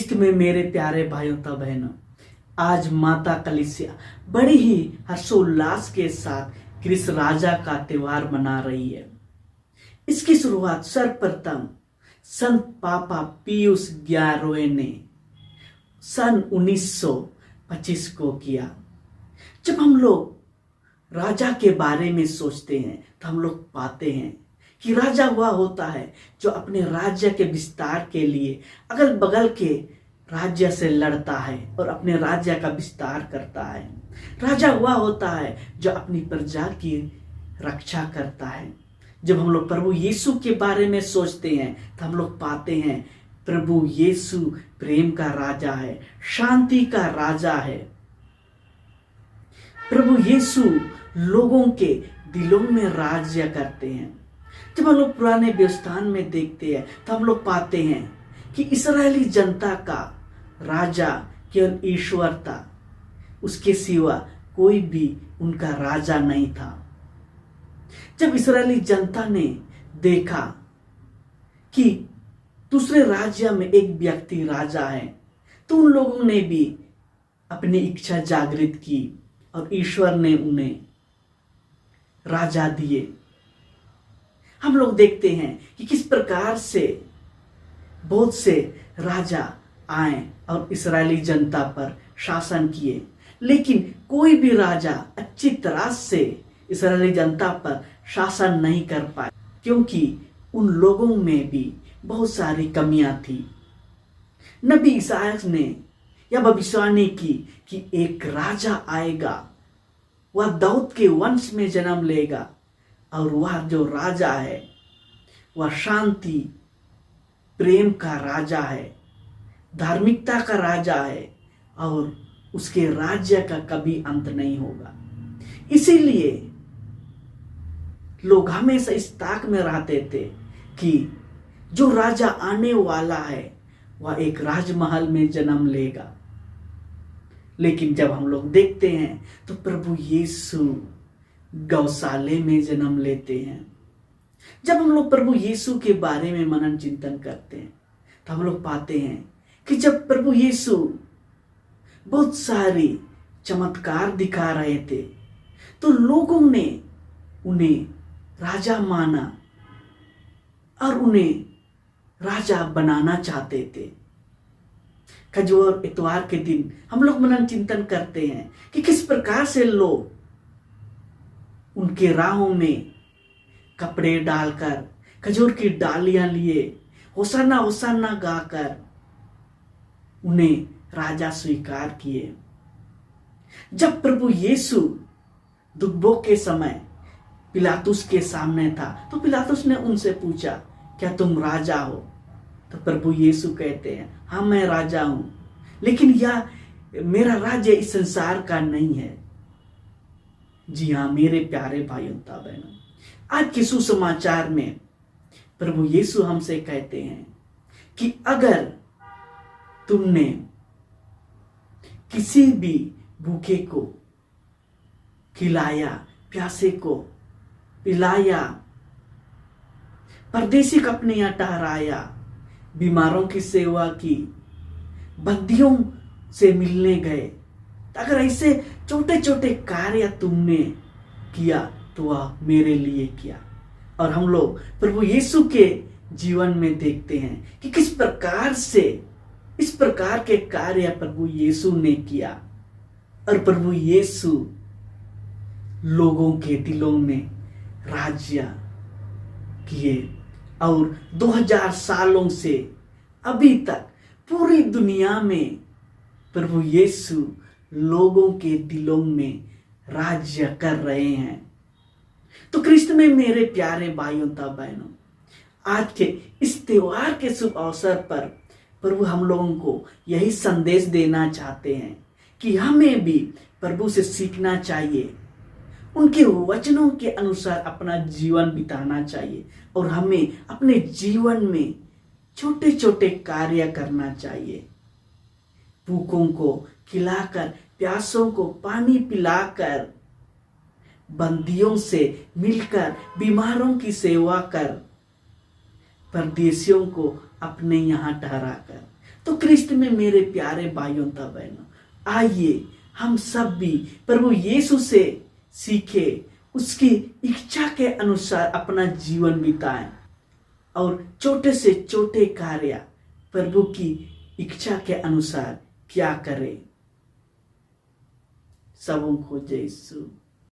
ख्रिस्त में मेरे प्यारे भाइयों तथा बहनों, आज माता कलीसिया बड़ी ही हर्षोल्लास के साथ क्रिस्त राजा का त्योहार मना रही है। इसकी शुरुआत सर्वप्रथम संत पापा पियूस 11वें ने सन 1925 को किया। जब हम लोग राजा के बारे में सोचते हैं तो हम लोग पाते हैं कि राजा वह होता है जो अपने राज्य के विस्तार के लिए अगल बगल के राज्य से लड़ता है और अपने राज्य का विस्तार करता है। राजा वह होता है जो अपनी प्रजा की रक्षा करता है। जब हम लोग प्रभु यीशु के बारे में सोचते हैं तो हम लोग पाते हैं प्रभु यीशु प्रेम का राजा है, शांति का राजा है। प्रभु यीशु लोगों के दिलों में राज्य करते हैं। जब हम लोग पुराने व्यवस्थान में देखते हैं तो हम लोग पाते हैं कि इस्राएली जनता का राजा केवल ईश्वर था, उसके सिवा कोई भी उनका राजा नहीं था। जब इस्राएली जनता ने देखा कि दूसरे राज्य में एक व्यक्ति राजा है तो उन लोगों ने भी अपनी इच्छा जागृत की और ईश्वर ने उन्हें राजा दिए। हम लोग देखते हैं कि किस प्रकार से बहुत से राजा आए और इस्राएली जनता पर शासन किए, लेकिन कोई भी राजा अच्छी तरह से इस्राएली जनता पर शासन नहीं कर पाए, क्योंकि उन लोगों में भी बहुत सारी कमियां थी। नबी ईसाया ने यह भविष्यवाणी की कि एक राजा आएगा, वह दाऊद के वंश में जन्म लेगा और वह जो राजा है वह शांति प्रेम का राजा है, धार्मिकता का राजा है और उसके राज्य का कभी अंत नहीं होगा। इसीलिए लोग हमेशा इस ताक में रहते थे कि जो राजा आने वाला है वह एक राजमहल में जन्म लेगा। लेकिन जब हम लोग देखते हैं तो प्रभु यीशु गौशाले में जन्म लेते हैं। जब हम लोग प्रभु यीशु के बारे में मनन चिंतन करते हैं तो हम लोग पाते हैं कि जब प्रभु यीशु बहुत सारी चमत्कार दिखा रहे थे तो लोगों ने उन्हें राजा माना और उन्हें राजा बनाना चाहते थे। खजूर इतवार के दिन हम लोग मनन चिंतन करते हैं कि किस प्रकार से लोग उनके राहों में कपड़े डालकर खजूर की डालियां लिए होसाना होसाना गाकर उन्हें राजा स्वीकार किए। जब प्रभु यीशु दुखभोग के समय पिलातुस के सामने था तो पिलातुस ने उनसे पूछा, क्या तुम राजा हो? तो प्रभु यीशु कहते हैं, हाँ मैं राजा हूं, लेकिन यह मेरा राज्य इस संसार का नहीं है। जी हाँ मेरे प्यारे भाइयों तथा बहनों, आज के सुसमाचार में प्रभु यीशु हमसे कहते हैं कि अगर तुमने किसी भी भूखे को खिलाया, प्यासे को पिलाया, परदेशी को अपने यहाँ ठहराया, बीमारों की सेवा की, बंदियों से मिलने गए, अगर ऐसे छोटे छोटे कार्य तुमने किया तो वह मेरे लिए किया। और हम लोग प्रभु यीशु के जीवन में देखते हैं कि किस प्रकार से इस प्रकार के कार्य प्रभु यीशु ने किया और प्रभु यीशु लोगों के दिलों में राज्य किए और 2000 सालों से अभी तक पूरी दुनिया में प्रभु यीशु लोगों के दिलों में राज्य कर रहे हैं। तो ख्रिस्त में मेरे प्यारे भाइयों तथा बहनों, आज के इस त्योहार के शुभ अवसर पर प्रभु हम लोगों को यही संदेश देना चाहते हैं कि हमें भी प्रभु से सीखना चाहिए, उनके वचनों के अनुसार अपना जीवन बिताना चाहिए और हमें अपने जीवन में छोटे छोटे कार्य करना चाहिए। भूखों को खिलाकर, प्यासों को पानी पिलाकर, बंदियों से मिलकर, बीमारों की सेवा कर, परदेशियों को अपने यहाँ ठहराकर, तो क्रिस्त में मेरे प्यारे भाइयों तथा बहनों, आइए हम सब भी प्रभु यीशु से सीखे, उसकी इच्छा के अनुसार अपना जीवन बिताएं और छोटे से छोटे कार्य प्रभु की इच्छा के अनुसार क्या करें। सबों को जय यीशु।